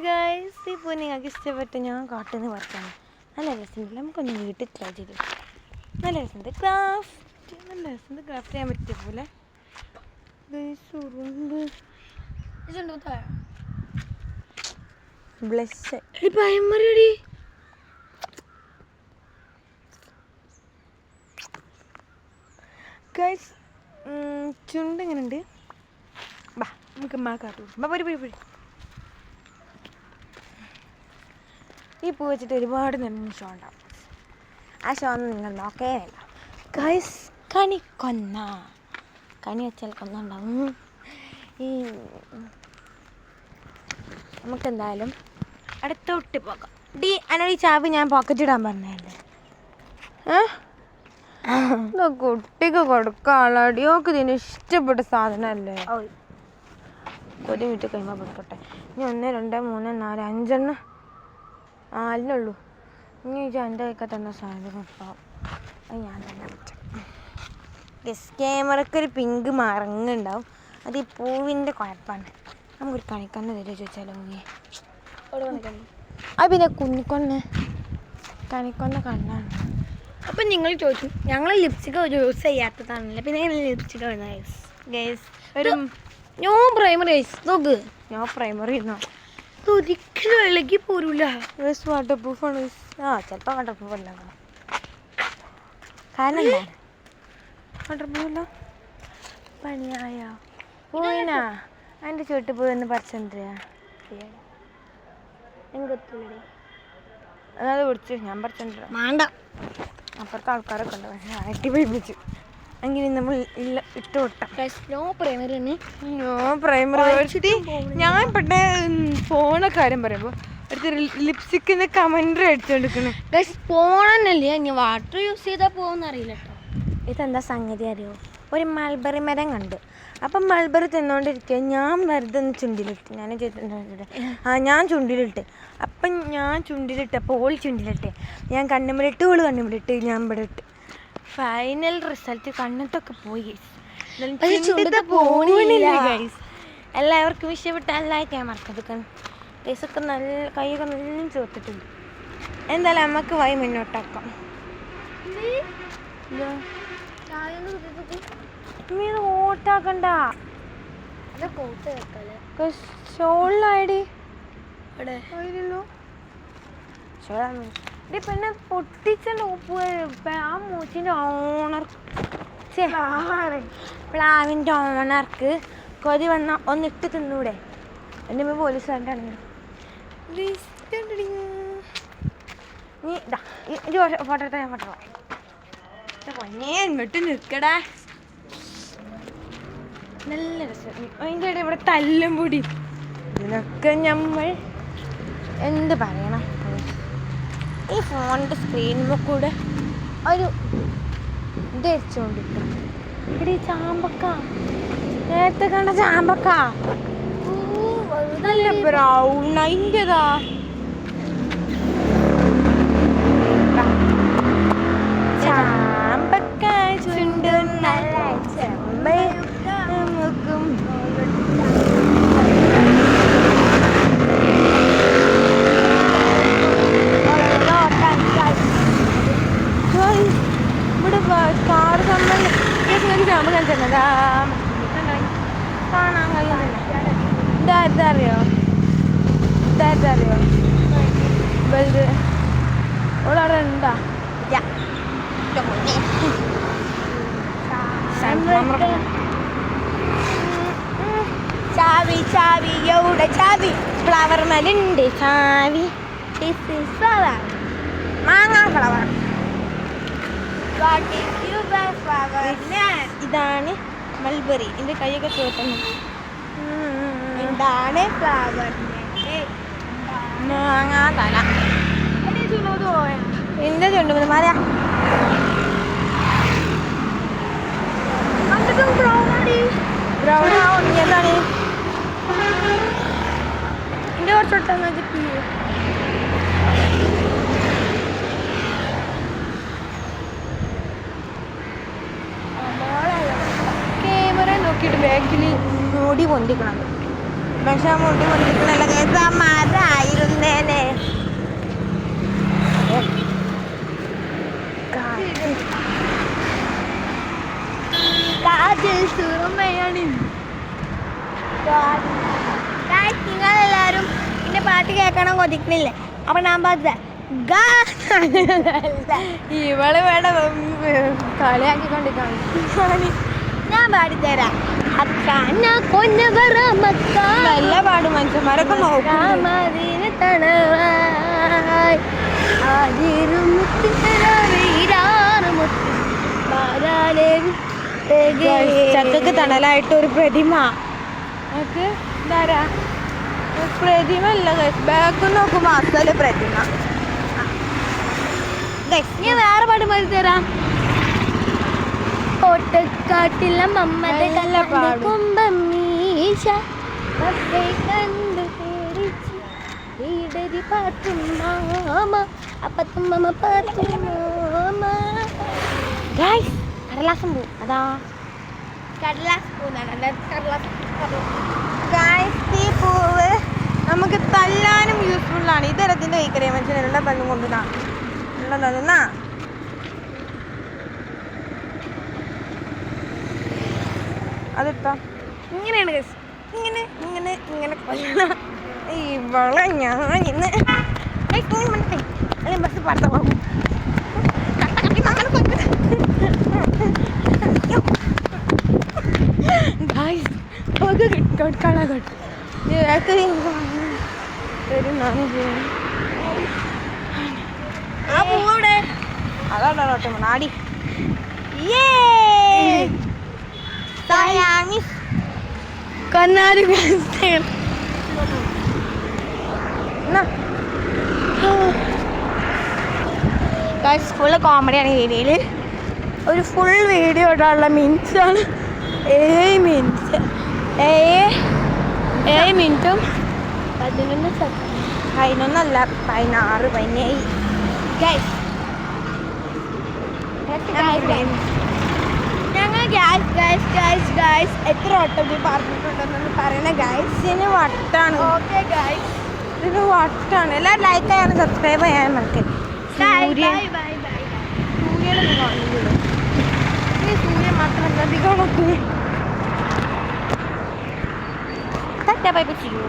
Guys, ഇപ്പോൾ നിങ്ങൾക്ക് ഇഷ്ടപ്പെട്ട് ഞാൻ കാട്ടുന്ന വർക്കാണ്. നല്ല രസമുണ്ടല്ലോ, നമുക്കൊന്ന് വീട്ടിൽ ട്രൈ ചെയ്തു. നല്ല രസമുണ്ട് ക്രാഫ്റ്റ്, നല്ല രസമുണ്ട് ക്രാഫ്റ്റ് ചെയ്യാൻ പറ്റിയ പോലെ. ബ്ലഷ് ഗൈസ്, ചുണ്ട് എങ്ങനെയുണ്ട്? ബാ നമുക്ക് കാട്ടു. പോരി ഈ പൂ വെച്ചിട്ട് ഒരുപാട് നിന്ന് ഷോ ഉണ്ടാവും. ആ ഷോ ഒന്നും നിങ്ങൾ നോക്കേയില്ല ഗൈസ്. കണി വെച്ചാൽ കൊന്ന ഉണ്ടാവും. ഈ നമുക്കെന്തായാലും അടുത്തോട്ട് പോകാം. എന്നോട് ഈ ചാവി ഞാൻ പോക്കറ്റ് ഇടാൻ പറഞ്ഞല്ലേ? കുട്ടിക്ക് കൊടുക്കാനുള്ള അടിയോക്ക് ഇതിന് ഇഷ്ടപ്പെട്ട സാധനമല്ലേ? ഒരു മിനിറ്റ് കഴിയുമ്പോൾ കൊടുക്കട്ടെ. ഇനി 1 2 3 4 5 4 ഇനി എൻ്റെ കൈക്ക് തന്ന സാധനം അപ്പം അത് ഞാൻ തന്നെ വെച്ചു. ക്യാമറയ്ക്ക് ഒരു പിങ്ക് മറങ്ങുണ്ടാവും. അത് ഈ പൂവിൻ്റെ കുഴപ്പമാണ്. നമുക്കൊരു കണിക്കണ്ണ് തരുമോ ചോദിച്ചാലോ? അത് പിന്നെ കണിക്കൊന്ന കണ്ണാണ്. അപ്പം നിങ്ങൾ ചോദിച്ചു ഞങ്ങൾ ലിപ്സ്റ്റിക് യൂസ് ചെയ്യാത്തതാണല്ലോ, പിന്നെ ലിപ്സ്റ്റിക് ഗൈസ് ഒരു നോ പ്രൈമറി നോക്ക്. നോ പ്രൈമറി ഇരുന്നോ? ഒരിക്കലും ഇളകി പോരൂല. വാട്ടർ പ്രൂഫാണ്. ചിലപ്പോൾ വാട്ടർ പ്രൂഫ് അല്ല, കാരണം വാട്ടർ പ്രൂഫല്ല. പണിയായ പോയിനാ എൻ്റെ ചുവട്ട് പോയി ഒന്ന് പറിച്ചെന്തിരാ? അത് പിടിച്ച് ഞാൻ പറിച്ചെന്തിരാ? വേണ്ട, അപ്പുറത്തെ ആൾക്കാരൊക്കെ ഉണ്ട്. പക്ഷേ ആറ്റി പിടിപ്പിച്ചു എങ്കിൽ നമ്മൾ ഇല്ല ഇട്ട് വിട്ടാം. No primary. ഞാൻ പെട്ടെ ഫോണെ കാര്യം പറയുമ്പോൾ അടുത്ത ലിപ്സ്റ്റിക്കിൻ്റെ കമൻറ്റ് അടിച്ചുകൊണ്ടിരിക്കണേ. ഫോണല്ലേ ഇനി വാട്ടർ യൂസ് ചെയ്താൽ പോകുമെന്ന് അറിയില്ല കേട്ടോ. ഇതെന്താ സംഗതി അറിയോ? ഒരു മൾബറി മരം കണ്ടു. അപ്പം മൾബറി തിന്നുകൊണ്ടിരിക്കുക. ഞാൻ വെറുതെ ഒന്ന് ചുണ്ടിലിട്ട് ഞാൻ ചുണ്ടിലിട്ട്. അപ്പം ഞാൻ ചുണ്ടിലിട്ട്, അപ്പോൾ ഓൾ ചുണ്ടിലിട്ട്, ഞാൻ കണ്ണുമ്പിലിട്ട്, ഓള് കണ്ണുമ്പിലിട്ട്, ഞാൻ ഇവിടെ ഇട്ട്. ഫൈനൽ റിസൾട്ട് കണ്ണിട്ടൊക്കെ പോയി. എല്ലാവർക്കും ഇഷ്ടപ്പെട്ട ലൈക്ക് മറക്കരുത്. കേസൊക്കെ നല്ല കൈയൊക്കെ നല്ല ചോർത്തിട്ടുണ്ട്. എന്തായാലും നമുക്ക് വഴി മുന്നോട്ടാക്കാം. ഓട്ടാക്കണ്ട ഷോളിലായിടി പിന്നെ പൊട്ടിച്ചെൻ്റെ ഉപ്പ് ആ മൂച്ചിൻ്റെ പ്ലാവിൻ്റെ ഓണർക്ക് കൊതി വന്ന ഒന്നിട്ട് തിന്നൂടെ? എൻ്റെ അമ്മ പോലീസുകാരനാണെങ്കിൽ നീ ഇതാ ഫോട്ടോ എടുത്താൽ ഞാൻ ഫോട്ടോ പൊന്നേ ഇങ്ങോട്ട് നിൽക്കടാ. നല്ല രസം. അതിൻ്റെ ഇടയിൽ ഇവിടെ തല്ലും പൊടി. ഇതിനൊക്കെ നമ്മൾ എന്ത് പറയണം? ഈ ഫോണിൻ്റെ സ്ക്രീനിൽ കൂടെ ഒരു ഇത് അരിച്ചുകൊണ്ടിരിക്കണം. ഇവിടെ ഈ ചാമ്പക്ക, നേരത്തെ കണ്ട ചാമ്പക്ക നല്ല ബ്രൗൺ. അതിൻ്റെതാ ചാമ്പക്ക ചുണ്ടും നല്ല ചെമ്പക്കും. ഇവിടെ കാറ് കമ്മൽ ചാമ്പ് കണ്ടിട്ടുണ്ടോ? കാണാൻ കഴിയുന്നില്ല. ഇതാരറിയോ? വലുത് ഓളവിടെ ഉണ്ടാ? ചാവി എവിടെ ചാവി? ഫ്ലവർ മേലുണ്ട് ചാവി. ഫ്ലവർ മാങ്ങ ഫ്ലവർ. ഇതാണ് മൾബറി. എൻ്റെ കൈയൊക്കെ ചോട്ടുന്നു. എന്താണ് ഫ്ലവർ? മാങ്ങ തല. എൻ്റെ ചുണ്ട് മര ബ്രൗൺ എന്താണ് എൻ്റെ കുറച്ചൊട്ടെന്ന് വെച്ചിട്ട് ക്യാമറ നോക്കിയിട്ട് ബാക്കിൽ മുടി പൊന്തിക്കണം. പക്ഷെ ആ മുടി പൊന്തിക്കണല്ല കേസ് ആ മര കേൾക്കണം കൊതിക്കണില്ലേ? അപ്പൊ ഞാൻ പറഞ്ഞ ഇവള് വേണ്ട കളിയാക്കിക്കൊണ്ടിരിക്കണം. ഞാൻ പാടിത്തരാം. നല്ല പാടും മനുഷ്യന്മാരൊക്കെ നോക്കും. ചക്കക്ക് തണലായിട്ട് ഒരു പ്രതിമ. പ്രതിമ അല്ല, ബാക്ക് നോക്കുമ്പോ അസല് പ്രതിമ. ഞാൻ വേറെ പാട്ട് പാടി തരാം. ഓട്ടക്കാട്ടില്ല മമ്മതെ കുംഭമീശ കണ്ടു പേരിച്ച് പാട്ടും മാമ അപ്പത്തും മമ്മ പാട്ടും മാമ. ഗൈസ് കടലാസം പൂ, അതാ കടലാസ് പൂന്നാണ്. ഗൈസ് ഈ പൂവ് നമുക്ക് തല്ലാനും യൂസ്ഫുള്ളാണ്. ഇതരത്തിൻ്റെ വൈക്കറിയ മനുഷ്യനുള്ള തല്ലും കൊണ്ടുനാ ഉള്ളതാ. അതിട്ടോ ഇങ്ങനെയാണ് ഗൈസ്, ഇങ്ങനെ ഇങ്ങനെ ഇങ്ങനെ കൊല്ലണം. ഇവളെ ഞാൻ ഇന്ന് ബസ് പാടുത്ത പോകും. അതാണ്ടോട്ടെ നാടി കണ്ണാടി ഫുള്ള് കോമഡിയാണ് ഈ വീഡിയോയിൽ. ഒരു ഫുൾ വീഡിയോ ഇടാനുള്ള മിനിറ്റ്സാണ് 7 മിനിറ്റ്സ്. 7 മിനിറ്റും 11 സെക്കൻഡ്. 11 16 17. ഞങ്ങൾ ഗൈസ് എത്ര വട്ടം പറഞ്ഞിട്ടുണ്ടെന്ന് പറയണ ഗൈസ്. ഇതിന് വട്ടാണ്. ഓക്കെ ഗൈസ്, ഇതിന് വട്ടാണ്. എല്ലാവരും ലൈക്ക് ചെയ്യാനും സബ്സ്ക്രൈബ് ചെയ്യാനും മറക്കരുത്. സൂര്യനൊന്നും കാണില്ല. ഈ സൂര്യൻ മാത്രം അധികം ബൈ ബൈ ചെയ്യൂ.